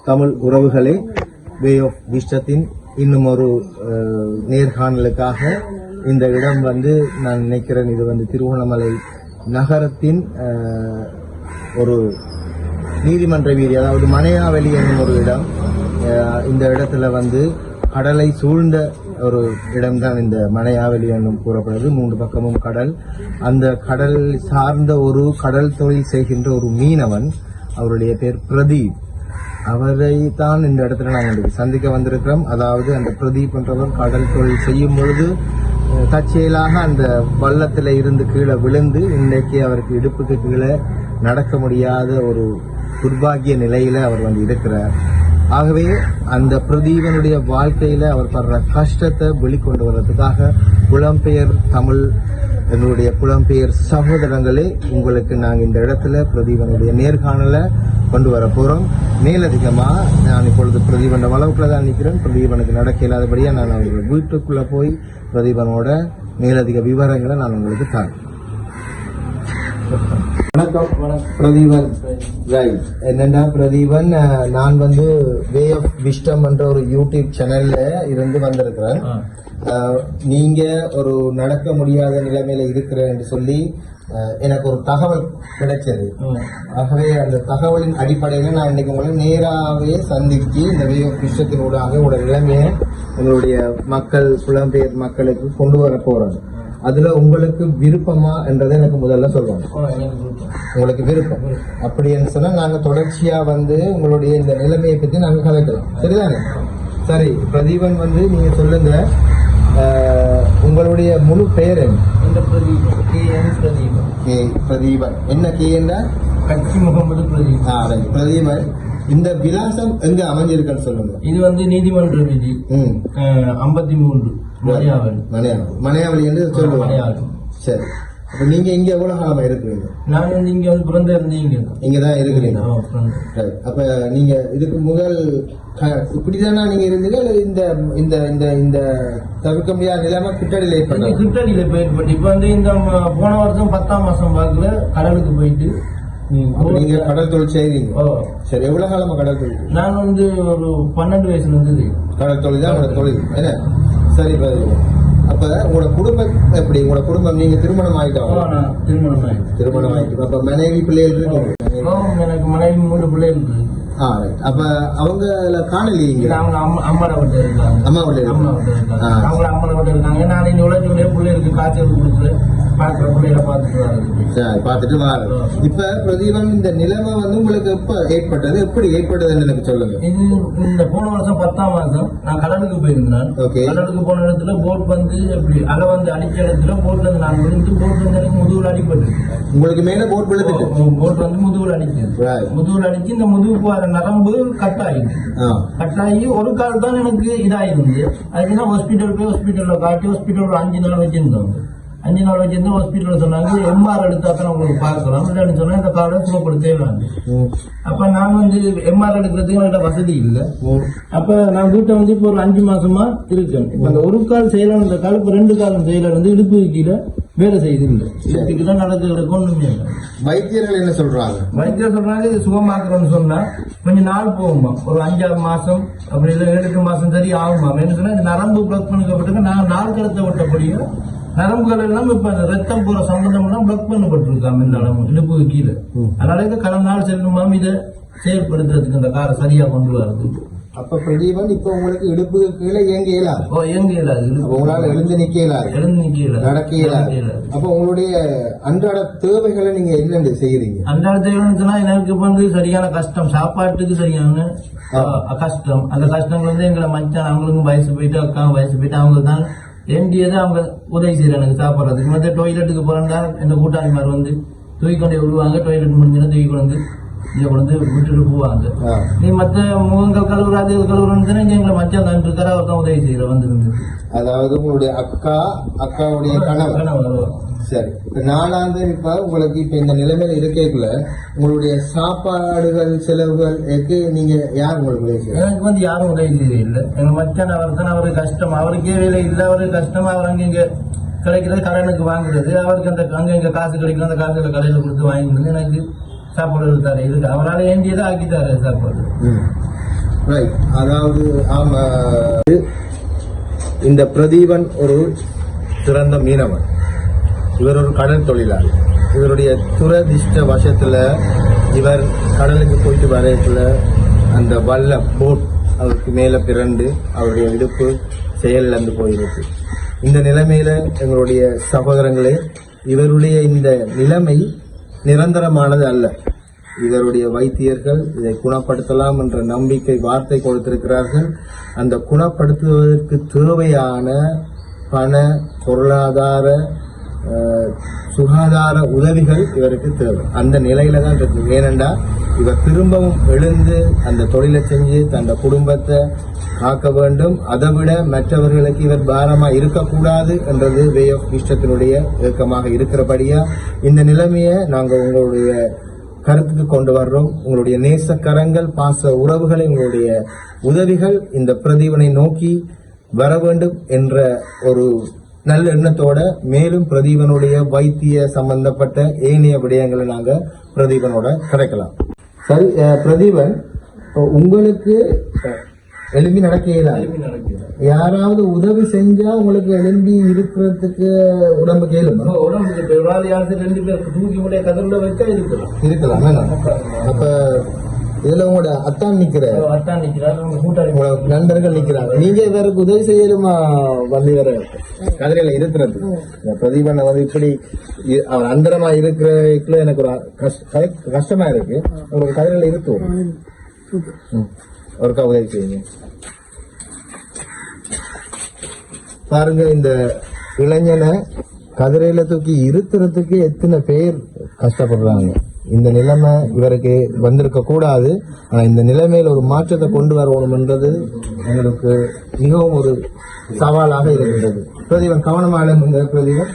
தமிழ் உறவுகளே, way of விஸ்டத்தின் இன்னும் ஒரு நேர்காணலுக்காக இந்த இடம் நான் நினைக்கிறேன் இது திருவண்ணாமலை நகரத்தின் ஒரு நீதிமன்ற வீதி, அதாவது மனையாவெளி என்னும் ஒரு இடம். இந்த இடத்துல கடலை சூழ்ந்த ஒரு இடம்தான் இந்த மனையாவெளி என்னும் கூறப்படுது. 3 பக்கமும் கடல். அந்த கடல் சார்ந்த ஒரு கடல் தொழில் செய்கின்ற ஒரு மீனவன், அவருடைய பேர் பிரதீப். அவரை தான் இந்த இடத்துல நாங்கள் சந்திக்க வந்திருக்கிறோம். அதாவது அந்த பிரதீப் என்றவர் கடல் தொழில் செய்யும் பொழுது தற்செயலாக அந்த வள்ளத்தில் இருந்து கீழே விழுந்து இன்றைக்கு அவருக்கு இடுப்புக்கு கீழே நடக்க முடியாத ஒரு துர்பாகிய நிலையில அவர் இருக்கிறார். ஆகவே அந்த பிரதீபனுடைய வாழ்க்கையில அவர் படுற கஷ்டத்தை வெளிக்கொண்டு வர்றதுக்காக புலம்பெயர் தமிழ் எங்களுடைய புலம்பெயர் சகோதரங்களே, உங்களுக்கு நாங்கள் இந்த இடத்துல பிரதீபனுடைய நேர்காணலை கொண்டு வர போறோம். மேலதிகமா நான் இப்பொழுது பிரதீபன் வளவுக்குள்ள தான் நிற்கிறேன். பிரதீபனுக்கு நடக்க இல்லாதபடியா நான் அவர்கள் வீட்டுக்குள்ள போய் பிரதீபனோட மேலதிக விவரங்களை நான் உங்களுக்கு தரேன். வணக்கம் பிரதீபன். ரைட், என்னன்னா பிரதீபன், நான் வே ஆஃப் விஸ்டம் என்ற ஒரு யூடியூப் சேனல்ல இருந்து வந்திருக்கிறேன். நீங்க ஒரு நடக்க முடியாத நிலைமையில இருக்கிறேன்னு சொல்லி எனக்கு ஒரு தகவல் கிடைச்சது. ஆகவே அந்த தகவலின் அடிப்படையில நான் இன்னைக்கு உங்களை நேராகவே சந்திச்சு இந்த வே ஆஃப் விஸ்டத்தினூடாக உங்களோட நிலைமையை எங்களுடைய மக்கள் புலம்பெயர் மக்களுக்கு கொண்டு வர போறேன். அதுல உங்களுக்கு விருப்பமா என்றதை எனக்கு முதல்ல சொல்லுவாங்க. உங்களுக்கு விருப்பம் அப்படின்னு சொன்னா நாங்க தொடர்ச்சியா உங்களுடைய இந்த நிலைமையை பத்தி நாங்க கலைக்கலாம். சரிதானே? சரி பிரதீபன், நீங்க சொல்லுங்க, உங்களுடைய முழு பெயர் என்ன? பிரதீபன். என்ன கே என்ன? கட்சி முகமது பிரதீபன். பிரதீபன், இந்த விலாசம் எங்க அமைஞ்சிருக்குன்னு சொல்லுங்க. இது நீதிமன்ற விதி 53 மனையாவளி என்று சொல்லுவாங்க. சரி, அப்ப நீங்க இங்க எவ்வளவு காலமா இருக்கிறீங்க? நான் இங்க பிறந்த இருந்தீங்க இங்கதான் இருக்கிறீங்க. அப்ப நீங்க இதுக்கு முதல் இப்படிதானா நீங்க இருந்தீங்க? இந்த இந்த இந்த இந்த தவிர்க்க முடியாத நிலைமை கிட்டடியில ஏற்பட்டு இப்ப இந்த போன வருஷம் 10ஆம் மாசம் வாக்குல கடலுக்கு போயிட்டு நீங்க கடல் தொழில் செய்றீங்க. சரி, எவ்வளவு காலமா கடல் தொழில்? நான் ஒரு 12 வயசுல இருந்து கடல் தொழில் தான் உங்களோட தொழில். என்ன? சரி, அப்ப உங்களோட குடும்பம் எப்படி? உங்களோட குடும்பம் நீங்க திருமணம் ஆயிட்டாங்க? திருமணம் ஆயிட்டு அப்ப மனைவி பிள்ளைகள் இருக்கு? எனக்கு மனைவி 3 பிள்ளைகள் இருக்கு. அப்ப அவங்க காணலீங்க? அம்மா விட்டு இருக்காங்க. அம்மா விட்டு இருக்காங்க. நான் இங்க உலகத்துடைய பிள்ளைகளுக்கு காய்ச்சல் கொடுத்து பாக்குற பிள்ளைகளை பாத்துட்டு வாரு. இப்ப பிரதீபன், இந்த நிலைமை உங்களுக்கு எப்ப ஏற்பட்டது, எப்படி ஏற்பட்டதுன்னு எனக்கு சொல்லுங்க. இந்த போன வருஷம் 10ஆம் மாசம் நான் கடலுக்கு போயிருந்தேன். கடலுக்கு போன இடத்துல போட் எப்படி அலை அடிச்ச இடத்துல போட்ல நான் விழுந்து போட் எனக்கு முதுகுல அடிப்பட்டு. உங்களுக்கு மேல போட் விழுந்துட்டு போட் முதுகுல அடிச்சு முதுகுல அடிச்சு இந்த முதுகுக்கு வர நரம்பு கட்டாயி ஒரு கால் தான் எனக்கு இதாயிருந்து. அதுக்கு நான் ஹாஸ்பிட்டல்ல காட்டி ஹாஸ்பிட்டல் 5 நாள் வச்சிருந்தோம். 5 நாள் வச்சிருந்தா ஹாஸ்பிட்டல் சொன்னாங்க எம்ஆர் எடுத்தாத்தான் உங்களுக்கு பார்க்கலாம். இல்லைன்னு சொன்னா இந்த கார்டை சுகப்படுத்தே வேண்டாம். அப்ப நான் எம்ஆர் எடுக்கிறதுக்கு என்கிட்ட வசதி இல்லை. அப்ப நான் வீட்டை இப்போ ஒரு 5 மாசமா இருக்கேன். இப்ப அந்த ஒரு கால் செய்யலாம், இந்த கால் இப்ப 2 காலம் செய்யல இடுப்பு கீழே வேலை செய்யுது இல்லை. இதுக்குதான் நடக்குது. ஒண்ணுமே இல்லை. வைத்தியர்கள் என்ன சொல்றாங்க? வைத்தியர் சொல்றாங்க இது சுகமாக்குறோம்னு சொன்னா கொஞ்சம் நாள் போகுமா, ஒரு 5-6 மாசம் அப்படி இல்லை 7-8 மாசம் சரி ஆகுமா. என்ன சொன்னா இந்த நரம்பு பிளக் பண்ணிக்கப்பட்டிருக்கு. நான் நாள் கடத்த விட்டபடியும் நரம்புகள் எல்லாம் இப்ப ரத்தம் போற சம்பந்தம் எல்லாம் பிளக் பண்ணப்பட்டிருக்காம இந்த அளவு இடுப்பு கீழே. அதனால இதை கடந்த நாள் செல்லுமாம் இதை செயல்படுத்துறதுக்கு இந்த காரை சரியா கொண்டு வருது. அப்ப பிரதீபன், இப்ப உங்களுக்கு இடுப்பு கீழே இயங்க இயலாது. உங்களால எழுந்து நிக்க இயலாது, நடக்க இயலாது. அப்ப உங்களுடைய அன்றாட தேவைகளை நீங்க என்னென்று செய்யறீங்க? அன்றாட தேவைன்னு சொன்னா எனக்கு சரியான கஷ்டம், சாப்பாட்டுக்கு சரியான கஷ்டம். அந்த கஷ்டங்கள் எங்களை மச்சான் அவங்களுக்கும் வயசு போயிட்டு, அக்கா வயசு போயிட்டு, அவங்க தான் வேண்டியதை அவங்க உதவி செய்யறாங்க எனக்கு சாப்பிட்றதுக்கு. மற்ற டொய்லெட்டுக்கு போறா இந்த கூட்டாளிமார் தூக்கி கொண்டே விடுவாங்க. டொய்லெட் முடிஞ்சுன்னா தூக்கி கொண்டு இங்க கொண்டு விட்டுட்டு போவாங்க. நீ மற்ற முகங்கள் கழுவுறாது கழுவுறா எங்களை மச்சான் தான் இருக்காரு, அவர் தான் உதவி செய்யற வந்திருந்து. அதாவது உங்களுடைய அக்காவுடைய கணவர். சரி, நானாந்து இப்ப உங்களுக்கு இப்ப இந்த நிலைமையில இருக்கக்குள்ள உங்களுடைய சாப்பாடுகள் செலவுகள் நீங்க யார் உங்களுக்கு உதவி செய்ய? எனக்கு யாரும் உதவி செய்ய இல்லை. எங்க மச்சான் அவர் தான், அவருக்கு கஷ்டம், அவருக்கே வேலை இல்லை, அவருக்கு கஷ்டம். அவர் அங்க கிடைக்கிறது கடனுக்கு வாங்குறது, அவருக்கு அந்த அங்க இங்க காசு கிடைக்கும், அந்த காசுகளை கடையில கொடுத்து வாங்கிக்கிறது. எனக்கு சாப்பாடு தர இருக்கு, அவரால் வேண்டியதை ஆக்கித்தாரு சாப்பாடு. ரைட். அதாவது ஆமா, இந்த பிரதீபன் ஒரு சிறந்த மீனவன். இவர் ஒரு கடல் தொழிலாளி. இவருடைய துரதிஷ்ட வசத்துல இவர் கடலுக்கு போயிட்டு வரையத்துல அந்த வல்ல போட் அவருக்கு மேல பிறண்டு அவருடைய இடுப்பு செயலிழந்து போயிருக்கு. இந்த நிலைமையில எங்களுடைய சகோதரங்களே, இவருடைய இந்த நிலைமை நிரந்தரமானது அல்ல. இவருடைய வைத்தியர்கள் இதை குணப்படுத்தலாம் என்ற நம்பிக்கை வார்த்தை கொடுத்திருக்கிறார்கள். அந்த குணப்படுத்துவதற்கு தேவையான பண, பொருளாதார, சுகாதார உதவிகள் இவருக்கு தேவை. அந்த நிலையில தான் இருக்கு. ஏனென்றா இவர் திரும்பவும் எழுந்து அந்த தொழிலை செஞ்சு தன் குடும்பத்தை காக்க வேண்டும். அதை விட மற்றவர்களுக்கு இவர் பாரமா இருக்கக்கூடாது என்றது வே ஆஃப் இஷ்டத்தினுடைய இயக்கமாக இருக்கிறபடியா இந்த நிலைமையை நாங்கள் உங்களுடைய கருத்துக்கு கொண்டு வர்றோம். உங்களுடைய நேசக்கரங்கள், பாச உறவுகளை, உங்களுடைய உதவிகள் இந்த பிரதீபனை நோக்கி வர வேண்டும் என்ற ஒரு நல்ல எண்ணத்தோட மேலும் பிரதீபனுடைய வைத்திய சம்பந்தப்பட்ட ஏனைய விடயங்களை நாங்க பிரதீபனோட கிடைக்கலாம். சரி பிரதீபன், உங்களுக்கு எழும்பி நடக்க இயலாது. யாராவது உதவி செஞ்சா உங்களுக்கு எழும்பி இருக்கிறதுக்கு உடம்பு கேளுமா? இருக்கலாம். அப்ப இதுல உங்களோட அத்தான் நிக்கிறார், நண்பர்கள் நிக்கிறாங்க. நீங்க வேறக்கு உதவி செய்யலுமா? வந்து வேற கதிரையில இருக்கிறது பிரதீபன் வந்து இப்படி அவர் அந்தரமா இருக்கிற எனக்கு ஒரு கஷ்டமா இருக்கு. உங்களுக்கு கதிரையில இருக்கும் ஒருக்கா உதவி செய்யுங்க. பாருங்க, இந்த இளைஞனை கதிரையில தூக்கி இருத்துறதுக்கு எத்தனை பேர் கஷ்டப்படுறாங்க. இந்த நிலைமை இவருக்கு வந்திருக்க கூடாது. ஆனா இந்த நிலைமையில ஒரு மாற்றத்தை கொண்டு வரணும்ன்றது எங்களுக்கு மிகவும் ஒரு சவாலாக இருக்கின்றது. பிரதீபன் கவனமா எழுங்க. பிரதீபன்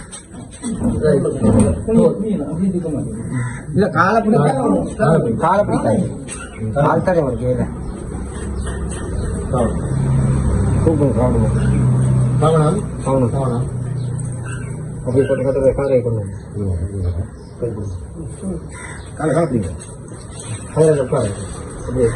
இல்ல கவனம் அப்படி போட்டு காரை கொண்டு காலை காப்பிங்க அப்படியே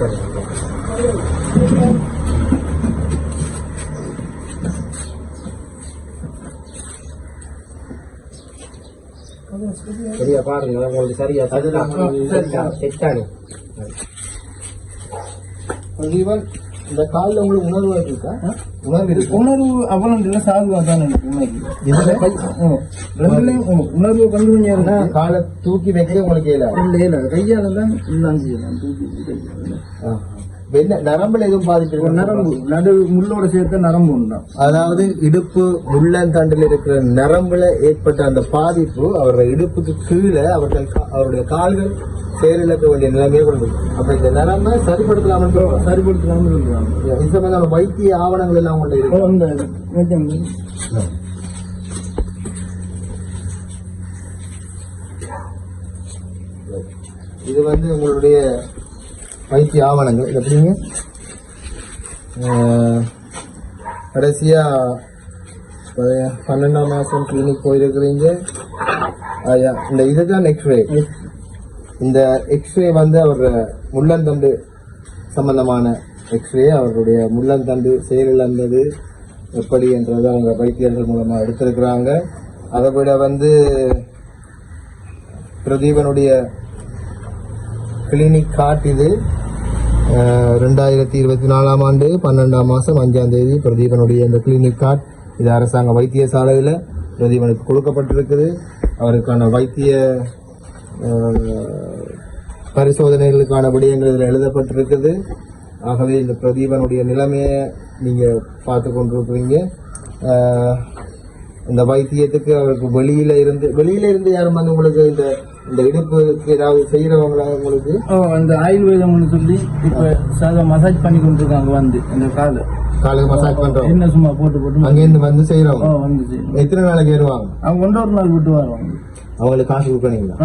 சரியா பாருங்க. உங்களுக்கு சரியா செட்டானு இந்த காலில் உங்களுக்கு உணர்வு இருக்கா? உணர்வு அவ்வளவு சாகுவா தான் உணர்வு கண்டு காலை தூக்கி வைக்க உங்களுக்கு இல்ல கையால தான் நரம்புல எதுவும் பாதிப்பு? நரம்பு நடுவு முள்ளோட சேர்த்த நரம்பு உண்டா? அதாவது இடுப்பு முள்ளந்தண்டில் இருக்கிற நரம்புல ஏற்பட்ட அந்த பாதிப்பு அவருடைய இடுப்புக்கு கீழே அவருடைய கால்கள் செயலிழக்க வேண்டிய நிலைமையை கொண்டு. அப்ப இந்த நிலைமை சரிப்படுத்தலாம் சொல்றாங்க. வைத்திய ஆவணங்கள் எல்லாம் உங்கள்கிட்ட இருக்கு. இது வந்து உங்களுடைய வைத்திய ஆவணங்கள். எப்படிங்க கடைசியா 12ஆம் மாசம் கிளினிக் போயிருக்கிறீங்க. இந்த இதுதான் எக்ஸ்ரே. இந்த எக்ஸ்ரே வந்து அவர் முள்ளந்தண்டு சம்பந்தமான எக்ஸ்ரே. அவருடைய முள்ளந்தண்டு செயலிழந்தது எப்படி என்றதை அவங்க வைத்தியர்கள் மூலமா எடுத்திருக்கிறாங்க. அதை விட வந்து பிரதீபனுடைய கிளினிக் கார்டு இது 2024ஆம் ஆண்டு 12ஆம் மாசம் 5ஆம் தேதி பிரதீபனுடைய இந்த கிளினிக் கார்டு இது அரசாங்க வைத்தியசாலையில் பிரதீபனுக்கு கொடுக்கப்பட்டிருக்குது. அவருக்கான வைத்திய பரிசோதனைகளுக்கான விடயங்கள் இதில் எழுதப்பட்டிருக்குது. ஆகவே இந்த பிரதீபனுடைய நிலைமையை நீங்க பார்த்து கொண்டிருக்கிறீங்க. இந்த வைத்தியத்துக்கு அவருக்கு வெளியில இருந்து யாரும் வந்து உங்களுக்கு இந்த இடுப்புக்கு ஏதாவது செய்யறவங்களா உங்களுக்கு அந்த ஆயுர்வேதம்னு சொல்லி இப்ப சாதா மசாஜ் பண்ணி கொண்டிருக்காங்க. வந்து இந்த காலுக்கு மசாஜ் பண்றோம். என்ன சும்மா போட்டு அங்கேருந்து வந்து செய்யறவங்க வந்து எத்தனை நாளைக்கு ஏறுவாங்க? அவங்க 1 நாள் விட்டு வருவாங்க. அவங்களுக்கு காசு கொடுக்கறீங்களா?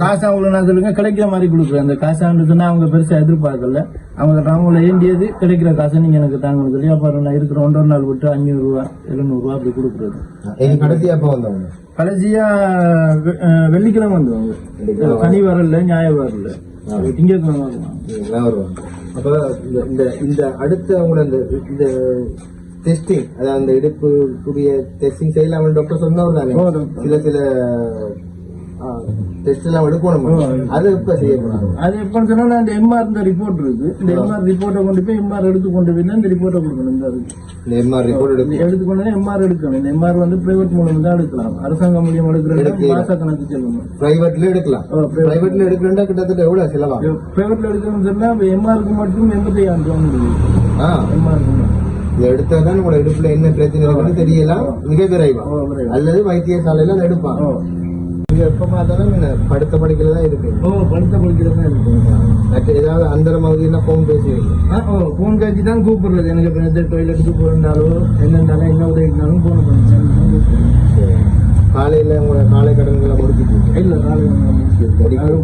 காசு அவங்களுக்கு நான் சொல்லுங்க கிடைக்கிற மாதிரி கொடுக்குறேன். அந்த காசான்னு சொன்னா அவங்க பெருசா எதிர்பார்க்கல. அவங்க அவங்கள ஏண்டியது கிடைக்கிற காசை நீங்க எனக்கு தாங்கன்னு சொல்லி அப்புறம் நான் இருக்கிற 1 நாள் விட்டு 500 ரூபா 700 ரூபா அப்படி கொடுக்குறது. கடைசியா எப்ப வந்தவங்க? கடைசியா வெள்ளிக்கிழமை வந்தவங்க. சனி வரல, ஞாயிறு வரல, திங்கட்கிழமை வருவாங்க. அப்ப இந்த இந்த அடுத்த உங்களோட இந்த டெஸ்டிங், அதாவது அந்த இடுப்புக்குரிய டெஸ்டிங் செய்யலாம் டாக்டர் சொன்னவர் தானே, சில டெஸ்ட் எல்லாம் எடுக்கணும். அது எப்ப செய்ய போறாங்க? அது எப்பன்னு சொன்னா இந்த எம்ஆர் இந்த ரிப்போர்ட் இருக்கு, இந்த எம்ஆர் ரிப்போர்ட்டை கொண்டு போய் எம்ஆர் எடுத்து கொண்டு போய் இந்த ரிப்போர்ட்டை கொடுக்கணும். இந்த எம்ஆர் ரிப்போர்ட் எடுத்துக்கொண்டு எம்ஆர் எடுக்கணும். இந்த எம்ஆர் வந்து பிரைவேட் மூலம் தான் எடுக்கலாம், அரசாங்க மூலியம் எடுக்கிறது மாச கணக்கு செல்லணும். பிரைவேட்ல எடுக்கலாம். பிரைவேட்ல எடுக்கிறா கிட்டத்தட்ட எவ்வளவு செலவா? பிரைவேட்ல எடுக்கணும்னு சொன்னா எம்ஆருக்கு மட்டும் 85,000 எம்ஆருக்கு எடுத்தாதான் உங்களோட இடுப்புல என்ன பிரச்சனை இருக்குன்னு தெரியலாம், மிக விரைவா. அல்லது வைத்தியசாலையில எடுப்பாங்க. நீங்க எப்ப பார்த்தாலும் படுத்த படிக்கல தான் இருக்கு. படுத்த படிக்கல தான் இருக்கு. மற்ற ஏதாவது அந்த மாதிரி போன் பேசுவீங்க? போன் பேசி தான் கூப்பிடுறது. எனக்கு டாய்லெட்டுக்கு போயிருந்தாலும் என்னன்னாலும் என்ன உதவினாலும் போன் பண்ணி காலையில உங்களோட காலை கடன்களை முடிச்சுட்டு இல்ல காலையில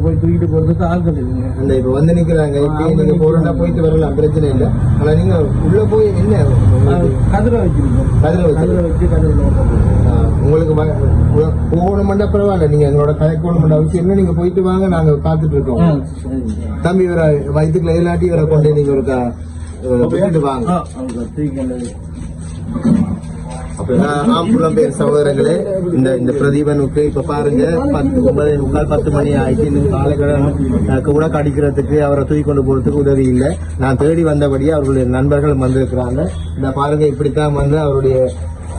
போய் தூக்கிட்டு போறதுக்கு ஆட்கள் இல்லைங்க. அந்த இப்ப வந்து நிக்கிறாங்க, இப்ப நீங்க போறா போயிட்டு வரலாம், பிரச்சனை இல்லை. ஆனா நீங்க உள்ள போய் என்ன கதிரை வச்சிருக்கோம், கதிரை வச்சு உங்களுக்கு போகணும்னா பரவாயில்ல, நீங்க எங்களோட கதைக்கணும் அவசியம் இல்லை. நீங்க போயிட்டு வாங்க, நாங்க காத்துட்டு இருக்கோம். தம்பி இவரை வயிற்றுக்குள்ள இல்லாட்டி இவரை கொண்டு நீங்க ஒரு வாங்க. புலம்பெயர் சகோதரர்களே, இந்த பிரதீபனுக்கு இப்ப பாருங்க 9:45 மணி ஆயிடுச்சு. இன்னும் காலைக்கடன் கூட கடிக்கிறதுக்கு அவரை தூக்கி கொண்டு போறதுக்கு உதவி இல்லை. நான் தேடி வந்தபடியே அவர்களுடைய நண்பர்கள் வந்திருக்கிறாங்க. இந்த பாருங்க, இப்படித்தான் வந்து அவருடைய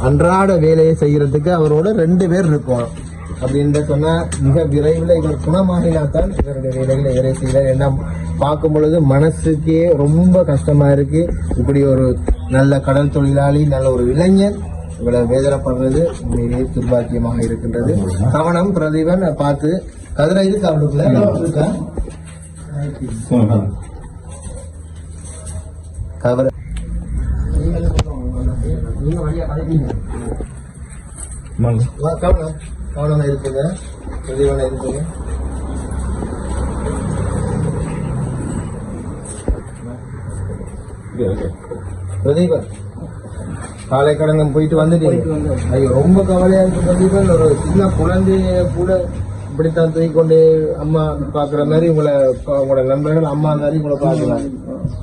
அன்றாட வேலையை செய்யறதுக்கு அவரோட 2 பேர் இருக்கணும் அப்படின்னு சொன்னா மிக விரைவில் இவர் குணமாகினாத்தான் இவருடைய வேலைகளை இவரை செய்கிறார். என்ன பார்க்கும் பொழுது மனசுக்கே ரொம்ப கஷ்டமா இருக்கு. இப்படி ஒரு நல்ல கடல் தொழிலாளி, நல்ல ஒரு இளைஞர் இவ்வளவு வேதனைப்படுறது உண்மையிலேயே துர்பாக்கியமாக இருக்கின்றது. கவனம் பிரதீபன் பார்த்து கதிரை இருக்கா அவருக்குள்ள கவர கவனம் கவனம் இருக்குங்க, பிரதீபனை இருக்குங்க. பிரதீபன் காலை கடங்கம் போயிட்டு வந்துட்டீங்க. ஐயோ ரொம்ப கவலையா இருக்கு பிரதீபன். ஒரு சின்ன குழந்தைய கூட இப்படித்தான் தூக்கிக்கொண்டு அம்மா பாக்குற மாதிரி உங்களோட நண்பர்கள் அம்மா மாதிரி உங்களை பாக்கலாம்.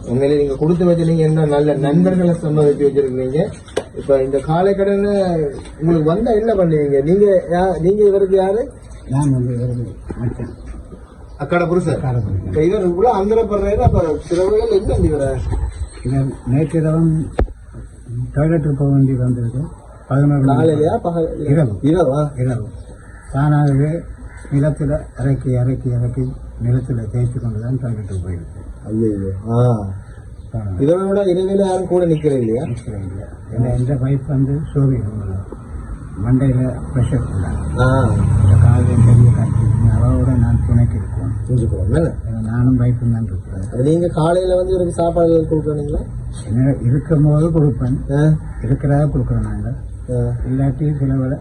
உண்மையிலே நீங்க கொடுத்து வச்சிருக்கீங்க, என்ன நல்ல நண்பர்களை சம்மதிச்சு வச்சிருக்கீங்க. இப்ப இந்த காலை கடன் உங்களுக்கு வந்தா என்ன பண்ணுவீங்க? நீங்க இவருக்கு யாரு? அக்காட புருஷன். இவர் இவ்வளவு அந்தரப்படுறாரு. அப்ப சிலவர்கள் என்ன இவர நேற்றிரவன் டாய்லெட்டுக்கு போக வேண்டி வந்தது. 11 நாளையா இரவா? இரவு தானாகவே நிலத்தில் இறக்கி நிலத்தில் தேய்ச்சி கொண்டுதான் டாய்லெட்டுக்கு போயிருக்கு. ஐயோ, இதோட இடைவேளை யாரும் கூட நிக்கிறேன் இல்லையா? இந்த பைப் வந்து சோவி மண்டையில ப்ரெஷர் காலையில் பெரிய காட்சி அவரோட நான் துணைக்கு இருக்கேன். நானும் பைப்பும் தான் இருக்கிறேன். நீங்க காலையில வந்து இவருக்கு சாப்பாடு கொடுக்கறீங்களா? இருக்கும் போது கொடுப்பேன், இருக்கிறதா கொடுக்குறோம் நாங்கள், இல்லாட்டி சில வேலை.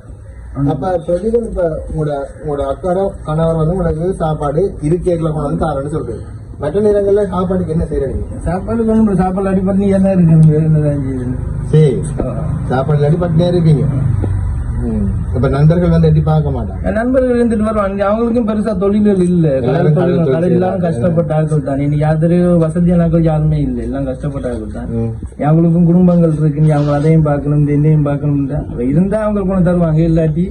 அப்ப பிரதீபன் இப்ப உங்களோட அக்காரோ கணவர் வந்து உங்களுக்கு சாப்பாடு இருக்கைகளை கொண்டு வந்து தாரன்னு சொல்றேன். மற்ற நேரங்கள்ல சாப்பாடுக்கு என்ன செய்யறீங்க? சாப்பாடு கொண்டு சாப்பாடு அடிப்படை என்ன இருக்கு? சரி, சாப்பாடு அடிப்பட்டே இருக்கீங்க. இப்ப நண்பர்கள் வந்து எட்டி பார்க்க மாட்டாங்க. நண்பர்கள் இருந்துட்டு வருவாங்க. அவங்களுக்கும் பெருசா தொழில்கள் இல்ல, கடையிலாம் கஷ்டப்பட்ட ஆட்கள் தான். இன்னைக்கு யாரு வசதியானாக்கள் யாருமே இல்லை, எல்லாம் கஷ்டப்பட்ட ஆட்கள் தான். அவங்களுக்கும் குடும்பங்கள் இருக்கு, அவங்க அதையும் பார்க்கணும் இதையும் பார்க்கணும். இருந்தா அவங்க கொண்டு தருவாங்க, இல்லாட்டி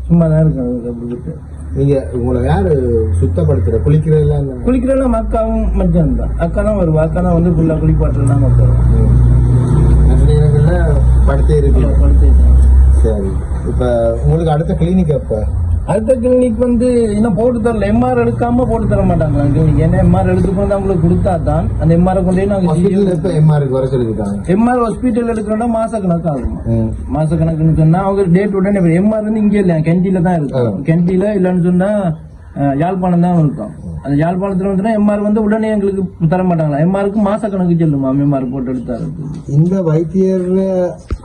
சும்மா தான் இருக்காங்க. நீங்க உங்களை யாரு சுத்தப்படுத்துற? குளிக்கிறதெல்லாம் அக்காவும் மச்சான் தான். அக்கா தான் வருவா, அக்கா தான் வந்து ஃபுல்லா குளிப்பாட்டுறதுதான் மக்கள். படுத்தே இருக்கு. சரி, இப்ப உங்களுக்கு அடுத்த கிளினிக் எப்ப? அடுத்த கிளினிக் வந்து இன்னும் போட்டு தரல. எம்ஆர் எடுக்காம போட்டு தர மாட்டாங்க கிளினிக். ஏன்னா எம்ஆர் எடுத்து கொண்டு அவங்களுக்கு கொடுத்தா தான் அந்த எம்ஆர் கொண்டு நாங்க எம்ஆருக்கு வர சொல்லிருக்காங்க. எம்ஆர் ஹாஸ்பிட்டல் எடுக்கிறோம்னா மாச கணக்கு ஆகும். மாச கணக்குன்னு சொன்னா அவங்க டேட் உடனே எம்ஆர் வந்து இங்கே இல்லையா, கெண்டில தான் இருக்கும். கெண்டில இல்லைன்னு சொன்னா யாழ்ப்பாணம் தான் இருக்கும். அந்த யாழ்ப்பாணத்துல வந்து எம்ஆர் வந்து உடனே எங்களுக்கு தர மாட்டாங்களா, எம்ஆருக்கு மாச கணக்கு சொல்லுமா எம்ஆர் போட்டு எடுத்தாரு. இந்த வைத்தியர்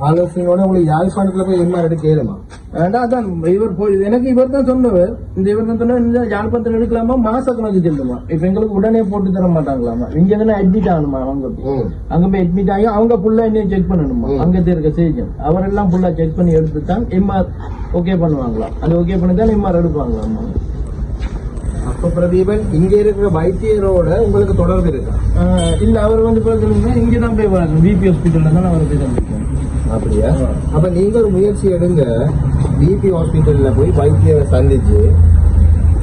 ஆலோசனையோட உங்களுக்கு யாழ்ப்பாணத்துல போய் எம்ஆர் எடுக்க ஏழுமா? வேண்டாம், அதான் இவர் போய் எனக்கு இவர் தான் சொன்னவர். இவர் தான் சொன்ன இந்த யாழ்ப்பாணத்துல எடுக்கலாமா மாச கணக்கு சொல்லுமா. இப்ப எங்களுக்கு உடனே போட்டு தர மாட்டாங்களாமா. இங்க தானே அட்மிட் ஆகணுமா, அவங்க அங்க போய் அட்மிட் ஆகி அவங்க ஃபுல்லா இன்னும் செக் பண்ணணுமா. அங்க இருக்க சேஜன் அவரெல்லாம் ஃபுல்லா செக் பண்ணி எடுத்துதான் எம்ஆர் ஓகே பண்ணுவாங்களா. அது ஓகே பண்ணி தான் எம்ஆர் எடுப்பாங்களாமா. அப்ப இப்போ பிரதீபன் இங்க இருக்கிற வைத்தியரோட உங்களுக்கு தொடர்பு இருக்கா? இல்ல அவர் வந்து பார்த்தீங்கன்னா இங்கே தான் போய் வரணும், பிபி ஹாஸ்பிட்டல்ல தான் அவர் போய் தந்துருக்கோம். அப்படியா? அப்ப நீங்க ஒரு முயற்சி எடுங்க, பிபி ஹாஸ்பிட்டல்ல போய் வைத்தியரை சந்திச்சு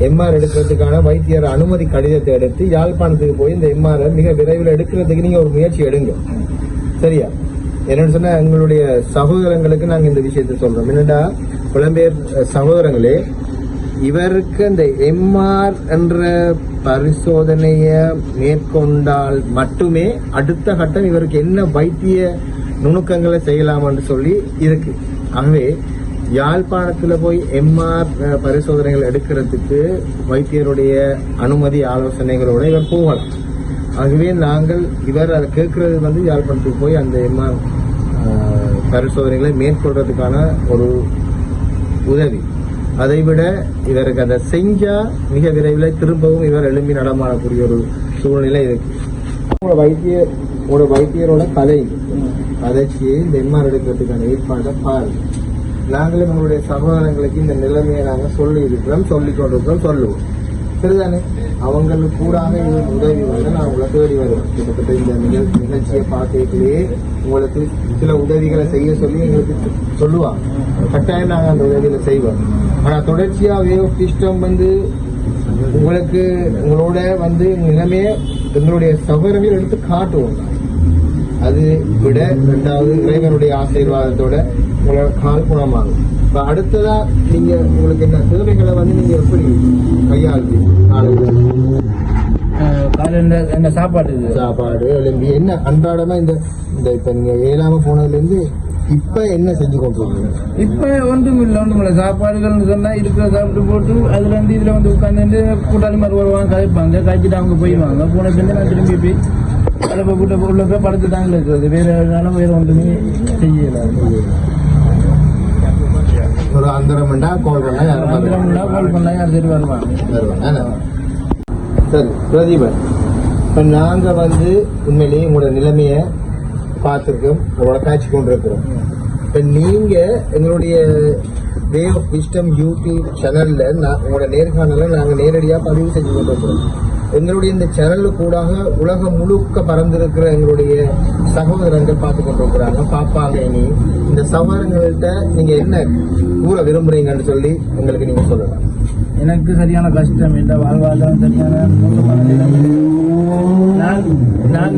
எம்ஆர் எடுக்கிறதுக்கான வைத்தியர் அனுமதி கடிதத்தை எடுத்து யாழ்ப்பாணத்துக்கு போய் இந்த எம்ஆர் மிக விரைவில் எடுக்கிறதுக்கு நீங்க ஒரு முயற்சி எடுங்க. சரியா? என்னன்னு சொன்னா எங்களுடைய சகோதரங்களுக்கு நாங்க இந்த விஷயத்த சொல்றோம். என்னடா புலம்பெயர் சகோதரங்களே, இவருக்கு அந்த எம்ஆர் என்ற பரிசோதனைய மேற்கொண்டால் மட்டுமே அடுத்த கட்டம் இவருக்கு என்ன வைத்திய நுணுக்கங்களை செய்யலாம் என்று சொல்லி இருக்கு. ஆகவே யாழ்ப்பாணத்துல போய் எம்ஆர் பரிசோதனைகள் எடுக்கிறதுக்கு வைத்தியருடைய அனுமதி ஆலோசனைகளோட இவர் போகலாம். ஆகவே நாங்கள் இவர் அதை கேட்கறது வந்து யாழ்ப்பாணத்துக்கு போய் அந்த எம்ஆர் பரிசோதனைகளை மேற்கொள்றதுக்கான ஒரு உதவி. அதைவிட இவருக்கு அதை செஞ்சா மிக விரைவில் திரும்பவும் இவர் எழும்பி நடமாடக்கூடிய ஒரு சூழ்நிலை இருக்கு. உங்களோட வைத்தியரோட கதைக்கு இந்த எம்ஆர் எடுக்கிறதுக்கான ஏற்பாட்டை பாருங்க. நாங்களும் உங்களுடைய சகோதரங்களுக்கு இந்த நிலைமையை நாங்கள் சொல்லி இருக்கிறோம், சொல்லிக் கொண்டிருக்கிறோம், சொல்லுவோம். சரிதானே? அவங்களுக்கு கூடாக இது உதவி வந்து நான் உங்களை தேடி வருவேன். கிட்டத்தட்ட இந்த நிகழ்ச்சியை பார்க்கலையே உங்களுக்கு சில உதவிகளை செய்ய சொல்லி எங்களுக்கு சொல்லுவாங்க. கட்டாயம் நாங்கள் அந்த உதவிகளை செய்வோம். ஆனா தொடர்ச்சியா வே ஆஃப் சிஸ்டம் வந்து உங்களுக்கு உங்களோட வந்து நிலைமையை எங்களுடைய சகோதரர்கள் எடுத்து காட்டுவோம். அது விட இரண்டாவது இறைவனுடைய ஆசீர்வாதத்தோட உங்களோட கால் குணமாகும். இப்ப அடுத்ததா நீங்க உங்களுக்கு என்ன தேவைகளை வந்து நீங்க எப்படி கையாளுவீங்க? காலையில் என்ன சாப்பாடு எழும்பி என்ன அன்றாடமா இந்த இப்ப நீங்க ஏழாம போனதுல இருந்து இப்ப என்ன செஞ்சு கொண்டிருக்கீங்க? இப்ப ஒன்றுமில்ல சாப்பாடுகள்னு சொன்னா இருக்கிற சாப்பிட்டு போட்டு அதுல இருந்து இதுல வந்து உட்காந்து கூட்டாளி மாதிரி வருவாங்க, கதைப்பாங்க, காய்ச்சிட்டு அவங்க போயிடுவாங்க. போன பின்ன நான் திரும்பி போய் அதை கூட்ட உள்ள போய் படுத்து தாங்க இருக்கிறது. வேற ஒன்றுமே செய்யல. ஒரு அந்தரமண்டா கால் பண்ணா யார் சரி வருவாங்க. சரி பிரதீபன், இப்ப நாங்க வந்து உண்மையிலேயே உங்களோட நிலைமைய பார்த்திருக்கோம், உங்களோட காட்சி கொண்டிருக்கிறோம். இப்ப நீங்க எங்களுடைய வே ஆஃப் விஸ்டம் யூடியூப் சேனல்ல உங்களோட நேர்காணல நாங்க நேரடியா பதிவு செஞ்சு கொண்டிருக்கிறோம். எங்களுடைய இந்த சேனல்ல கூடாக உலகம் முழுக்க பறந்திருக்கிற எங்களுடைய சகோதரர்கள் பார்த்து கொண்டிருக்கிறாங்க, பார்ப்பாங்க. இனி இந்த சகோதரங்கள்ட்ட நீங்க என்ன கூற விரும்புறீங்கன்னு சொல்லி எங்களுக்கு நீங்க சொல்லலாம். எனக்கு சரியான கஷ்டம் இல்லை, வாழ்வாதாரம் சரியான மோசமான நிலைமை. நான்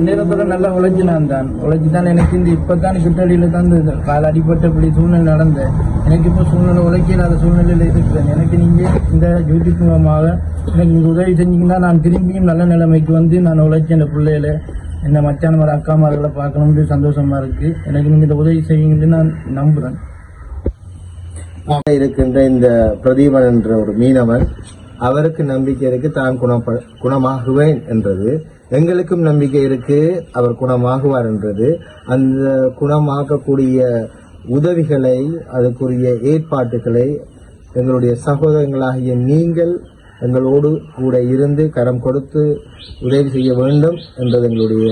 நேரத்தோட நல்லா உழைச்சிதான் எனக்கு இந்த இப்பதான் கிட்டடியில தான் கால அடிப்பட்டபடி சூழ்நிலை நடந்தேன். எனக்கு இப்போ சூழ்நிலை உழைக்காத சூழ்நிலையில இருக்கிறேன். எனக்கு நீங்க இந்த யூடியூப் மூலமாக எனக்கு நீங்க உதவி செஞ்சீங்கன்னா நான் திரும்பியும் நல்ல நிலைமைக்கு வந்து நான் உழைச்ச என் பிள்ளைகளை என்ன மச்சான அக்காமார்களை பார்க்கணும்னு சந்தோஷமா இருக்கு. எனக்கு நீங்க இந்த உதவி செய்வீங்கன்னு நான் நம்புறேன். இருக்கின்ற இந்த பிரதீபன் என்ற ஒரு மீனவன், அவருக்கு நம்பிக்கை இருக்கு தான் குணமாகுவேன் என்றது. எங்களுக்கும் நம்பிக்கை இருக்கு அவர் குணமாகுவார் என்றது. அந்த குணமாக்கக்கூடிய உதவிகளை, அதுக்குரிய ஏற்பாட்டுகளை எங்களுடைய சகோதரங்களாகிய நீங்கள் எங்களோடு கூட இருந்து கரம் கொடுத்து உதவி செய்ய வேண்டும் என்றது எங்களுடைய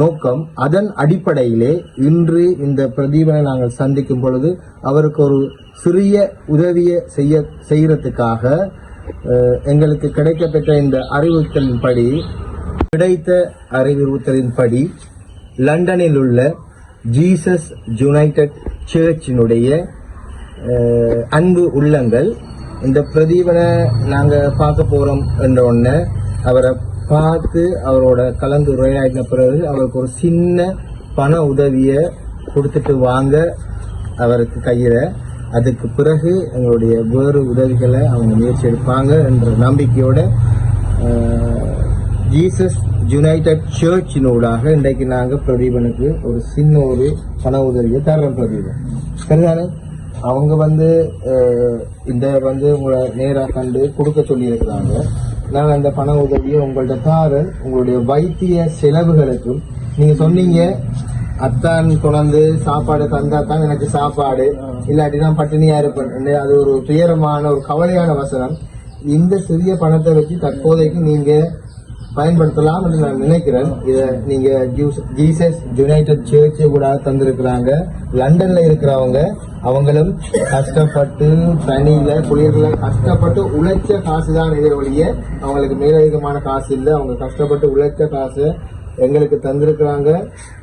நோக்கம். அதன் அடிப்படையிலே இன்று இந்த பிரதீபனை நாங்கள் சந்திக்கும் பொழுது அவருக்கு ஒரு சிறிய உதவியை செய்யறதுக்காக எங்களுக்கு கிடைக்கப்பட்ட இந்த அறிவுறுத்தலின்படி லண்டனில் உள்ள ஜீசஸ் யுனைடெட் சர்ச்சினுடைய அன்பு உள்ளங்கள் இந்த பிரதீபனை நாங்க பார்க்க போறோம் என்ற உடனே அவரை பார்த்து அவரோட கலந்துரையாடின பிறகு அவருக்கு ஒரு சின்ன பண உதவியை கொடுத்துட்டு வாங்க அவருக்கு கையில. அதுக்கு பிறகு எங்களுடைய வேறு உதவிகளை அவங்க முயற்சி எடுப்பாங்க என்ற நம்பிக்கையோட ஜீசஸ் யுனைடெட் சர்ச்சினூடாக இன்றைக்கு நாங்கள் பிரதீபனுக்கு ஒரு சின்ன ஒரு பண உதவியை தர்றோம். பிரதீபன் சரிதானே? அவங்க இந்த உங்களை நேராக கண்டு கொடுக்க சொல்லி இருக்கிறாங்க. நான் அந்த பண உதவியை உங்கள்ட்ட தாரன். உங்களுடைய வைத்திய செலவுகளுக்கும் நீங்க சொன்னீங்க அத்தான் கொண்டு சாப்பாடு தந்தா தான் எனக்கு சாப்பாடு, இல்லாட்டி நான் பட்டினியா இருப்பேன். அது ஒரு துயரமான ஒரு கவலையான வசனம். இந்த சிறிய பணத்தை வச்சு தற்போதைக்கு நீங்க பயன்படுத்தலாம் என்று நான் நினைக்கிறேன். இதை நீங்க ஜீசஸ் யுனைடெட் சர்ச் கூட தந்திருக்கிறாங்க. லண்டன்ல இருக்கிறவங்க அவங்களும் கஷ்டப்பட்டு பனியில குளிர்ல கஷ்டப்பட்டு உழைச்ச காசு தான் இதே ஒழிய அவங்களுக்கு மேலதிகமான காசு இல்லை. அவங்க கஷ்டப்பட்டு உழைச்ச காசு எங்களுக்கு தந்திருக்கிறாங்க.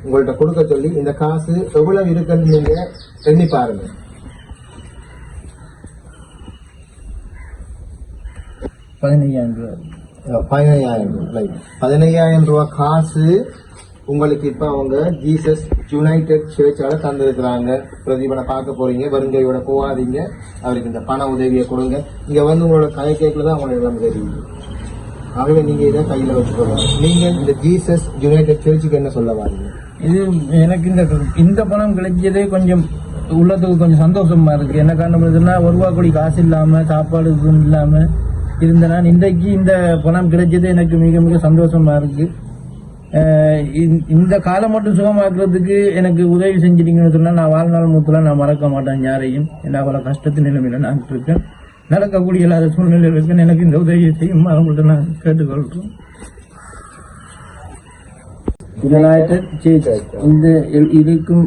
உங்கள்கிட்ட கொடுக்க சொல்லி இந்த காசு எவ்வளவு இருக்குன்னு நீங்க எண்ணி பாருங்க. 15,000 ரூபாய் காசு உங்களுக்கு இப்ப அவங்க ஜீசஸ் யுனைடெட் சர்ச்சால தந்திருக்கிறாங்க. பிரதீபனை பார்க்க போறீங்க, வருங்கையோட போகாதீங்க, அவருக்கு இந்த பண உதவியை கொடுங்க. இங்க வந்து உங்களோட கதை கேட்கலதான் அவங்களுக்கு எல்லாம் தெரியுது. ஆகவே நீங்க இதை கையில வச்சுக்கோங்க. நீங்க இந்த ஜீசஸ் யுனைடெட் சர்ச்சுக்கு என்ன சொல்ல வாரீங்க? இது எனக்கு இந்த பணம் கிடைச்சதே கொஞ்சம் உள்ளத்துக்கு கொஞ்சம் சந்தோஷமா இருக்கு. என்ன காரணம், ஒரு ரூபா கூடி காசு இல்லாம சாப்பாடு இல்லாம இருந்தேன். நான் இன்றைக்கு இந்த பணம் கிடைச்சது எனக்கு மிக மிக சந்தோஷமா இருக்கு. இந்த காலம் மட்டும் சுகமாக்குறதுக்கு எனக்கு உதவி செஞ்சிட்டீங்கன்னு சொன்னா நான் வாழ்நாள் மூத்துல நான் மறக்க மாட்டேன் யாரையும். என்ன பல கஷ்டத்து நிலைமையில நான் இருக்கேன், நடக்கக்கூடிய இல்லாத சூழ்நிலையில் இருக்கேன். எனக்கு இந்த உதவியை செய்யும் அவங்கள்ட்ட நான் கேட்டுக்கொள்றேன். யுனைடெட் சர்ச் இந்த இருக்கும்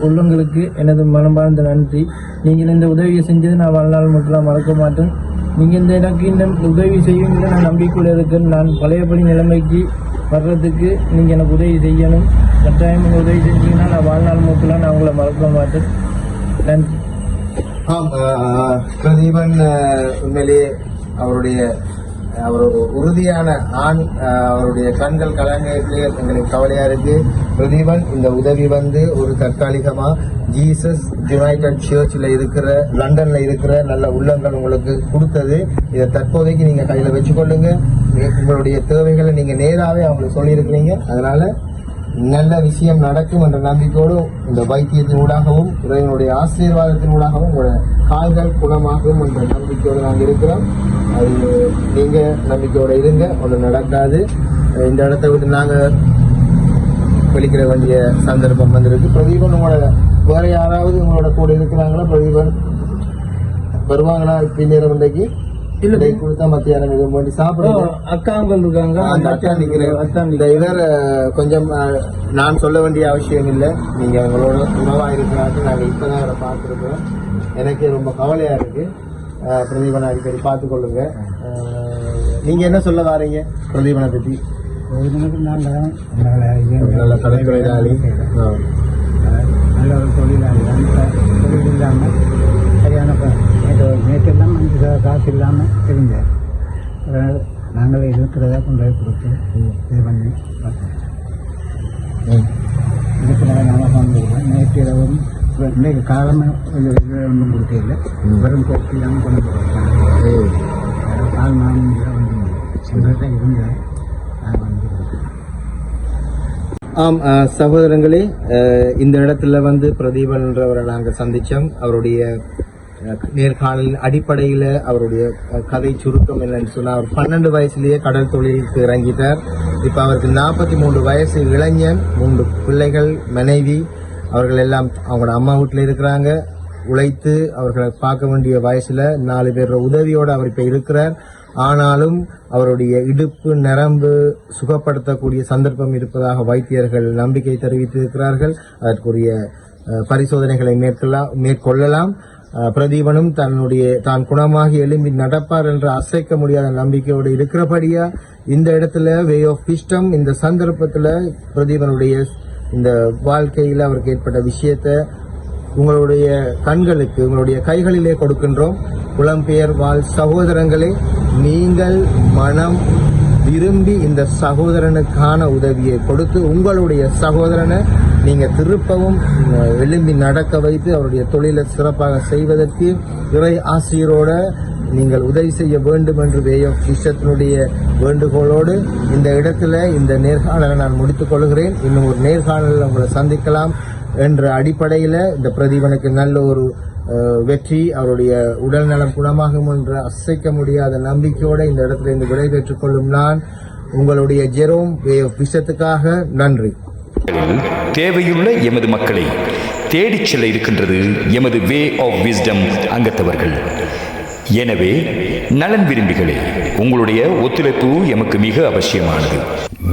உள்ளங்களுக்கு எனது மனமார்ந்த நன்றி. நீங்கள் இந்த உதவியை செஞ்சது நான் வாழ்நாள் மட்டும் மறக்க மாட்டேன். நீங்க எனக்கு இந்த உதவி செய்யும் நான் நம்பிக்கையில் இருக்கேன். நான் பழையபடி நிலைமைக்கு வர்றதுக்கு நீங்க எனக்கு உதவி செய்யணும். கட்டாயம் உதவி செஞ்சீங்கன்னா நான் வாழ்நாள் மூக்கில் நான் உங்களை மறக்க மாட்டேன். நன்றி. பிரதீபன் உண்மையிலேயே அவர் ஒரு உறுதியான ஆண். அவருடைய கண்கள் கலங்கிறது எங்களுக்கு கவலையா இருக்கு. பிரதீபன் இந்த உதவி வந்து ஒரு தற்காலிகமா ஜீசஸ் யுனைடெட் சர்ச்ல இருக்கிற லண்டன்ல இருக்கிற நல்ல உள்ளங்கள் உங்களுக்கு கொடுத்தது. இதை தற்போதைக்கு நீங்க கையில வச்சுக்கொள்ளுங்க. உங்களுடைய தேவைகளை நீங்க நேராவே அவங்களுக்கு சொல்லியிருக்கிறீங்க. அதனால நல்ல விஷயம் நடக்கும் என்ற நம்பிக்கையோடு இந்த வைத்தியத்தினூடாகவும் இறைவனுடைய ஆசீர்வாதத்தினூடாகவும் உங்களோட கால்கள் குணமாகும் என்ற நம்பிக்கையோடு நாங்கள் இருக்கிறோம். அது நீங்க நம்பிக்கையோட இருங்க, ஒன்றும் நடக்காது. இந்த இடத்த விட்டு நாங்க வெளிக்கிற வேண்டிய சந்தர்ப்பம் வந்திருக்கு. பிரதீபன் உங்களோட வேற யாராவது உங்களோட கூட இருக்கிறாங்களா? பிரதீபன் வருவாங்களா பின்னேரம் இன்றைக்கு? இல்லை கொடுத்தா மத்தியானம் எதுவும் வேண்டி சாப்பிடுங்க. அக்காங்கள் இருக்காங்க, அந்த அக்கா நிக்கிறேன். இவர் கொஞ்சம் நான் சொல்ல வேண்டிய அவசியம் இல்லை. நீங்க உங்களோட உணவா இருக்கிறாங்க. நாங்கள் இப்பதான் அவரை பார்த்துருக்கோம். எனக்கே ரொம்ப கவலையா இருக்கு. பிரதீபனை அடிக்கடி பார்த்துக் கொள்ளுங்க. நீங்க என்ன சொல்ல வாரீங்க பிரதீபனை பற்றி? நல்ல கலைத்துறையாளி, நல்ல ஒரு தொழிலாளி. தொழில் இல்லாமல் சரியான நேற்றெல்லாம் காசு இல்லாமல் இருந்தார். நாங்களே இருக்கிறதா கொண்டு போய் கொடுத்து இது பண்ணி பார்த்தோம். இருக்கிறத நாங்கள் கொண்டுருக்கோம். நேற்று இரவும் இன்றைக்கு காலமாக ஒன்றும் கொடுக்கல. வெறும் கோப்பி இல்லாமல் கொண்டு போயிருக்காங்க. கால் நானும் எங்கள்கிட்ட இருந்தால் நாங்கள் வந்து சகோதரங்களே, இந்த இடத்துல வந்து பிரதீபன் என்றவரை நாங்கள் சந்திச்சோம். அவருடைய நேர்காணலின் அடிப்படையில் அவருடைய கதை சுருக்கம் என்னன்னு சொன்னா, அவர் 12 வயசுலேயே கடல் தொழிலுக்கு இறங்கிட்டார். இப்ப அவருக்கு 43 வயசு இளைஞன், 3 பிள்ளைகள், மனைவி. அவர்கள் எல்லாம் அவங்களோட அம்மா வீட்டில் இருக்கிறாங்க. உழைத்து அவர்களை பார்க்க வேண்டிய வயசுல 4 பேரோட உதவியோடு அவர் இப்ப இருக்கிறார். ஆனாலும் அவருடைய இடுப்பு நரம்பு சுகப்படுத்தக்கூடிய சந்தர்ப்பம் இருப்பதாக வைத்தியர்கள் நம்பிக்கை தெரிவித்திருக்கிறார்கள். அதற்குரிய பரிசோதனைகளை மேற்கொள்ளலாம். பிரதீபனும் தான் குணமாகி எழும்பி நடப்பார் என்ற அசைக்க முடியாத நம்பிக்கையோடு இருக்கிறபடியா இந்த இடத்துல வே ஆஃப் விஸ்டம் இந்த சந்தர்ப்பத்துல பிரதீபனுடைய இந்த வாழ்க்கையில் அவருக்கு ஏற்பட்ட விஷயத்தை உங்களுடைய கண்களுக்கு, உங்களுடைய கைகளிலே கொடுக்கின்றோம். புலம்பெயர் வாழ் சகோதரங்களே, நீங்கள் மனம் விரும்பி இந்த சகோதரனுக்கான உதவியை கொடுத்து உங்களுடைய சகோதரனை நீங்க திருப்பவும் எழும்பி நடக்க வைத்து அவருடைய தொழிலை சிறப்பாக செய்வதற்கு இறை ஆசிரியரோட நீங்கள் உதவி செய்ய வேண்டும் என்று வே ஆஃப் விஷத்தினுடைய வேண்டுகோளோடு இந்த இடத்துல இந்த நேர்காணலை நான் முடித்துக் கொள்கிறேன். இன்னும் ஒரு நேர்காணலில் உங்களை சந்திக்கலாம் என்ற அடிப்படையில் இந்த பிரதீபனுக்கு நல்ல ஒரு வெற்றி, அவருடைய உடல் நலம் குணமாகும் என்ற அசைக்க முடியாத நம்பிக்கையோடு இந்த இடத்துல இருந்து விடைபெற்றுக் கொள்ளும் நான் உங்களுடைய ஜெரோம் வே ஆஃப் விஷத்துக்காக நன்றி. தேவையுள்ள எமது மக்களை தேடிச் செல்ல இருக்கின்றது எமது வே ஆஃப் விஸ்டம் அங்கத்தவர்கள். எனவே நலன் விரும்பிகளே, உங்களுடைய ஒத்துழைப்பு எமக்கு மிக அவசியமானது.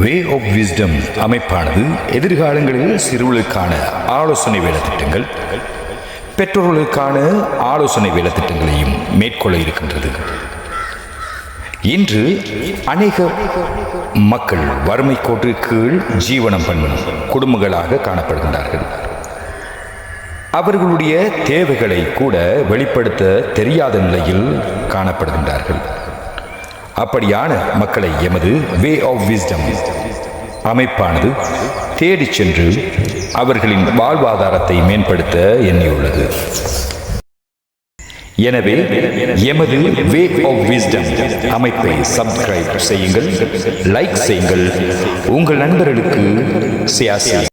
வே ஆஃப் விஸ்டம் அமைப்பானது எதிர்காலங்களில் சிறுவர்களுக்கான ஆலோசனை வேலை திட்டங்கள், பெற்றோர்களுக்கான ஆலோசனை வேலை திட்டங்களையும் மேற்கொள்ள இருக்கின்றது. இன்று அநேக மக்கள் வறுமை கோட்டு கீழ் ஜீவனம் பண்ணும் குடும்பங்களாக காணப்படுகின்றார்கள். அவர்களுடைய தேவைகளை கூட வெளிப்படுத்த தெரியாத நிலையில் காணப்படுகின்றார்கள். அப்படியான மக்களை எமது வே ஆஃப் விஸ்டம் அமைப்பானது தேடிச் சென்று அவர்களின் வாழ்வாதாரத்தை மேம்படுத்த எண்ணியுள்ளது. எனவே எமது வே ஆஃப் விஸ்டம் அமைப்பை சப்ஸ்கிரைப் செய்யுங்கள், லைக் செய்யுங்கள், உங்கள் நண்பர்களுக்கு ஷேர் செய்யுங்கள்.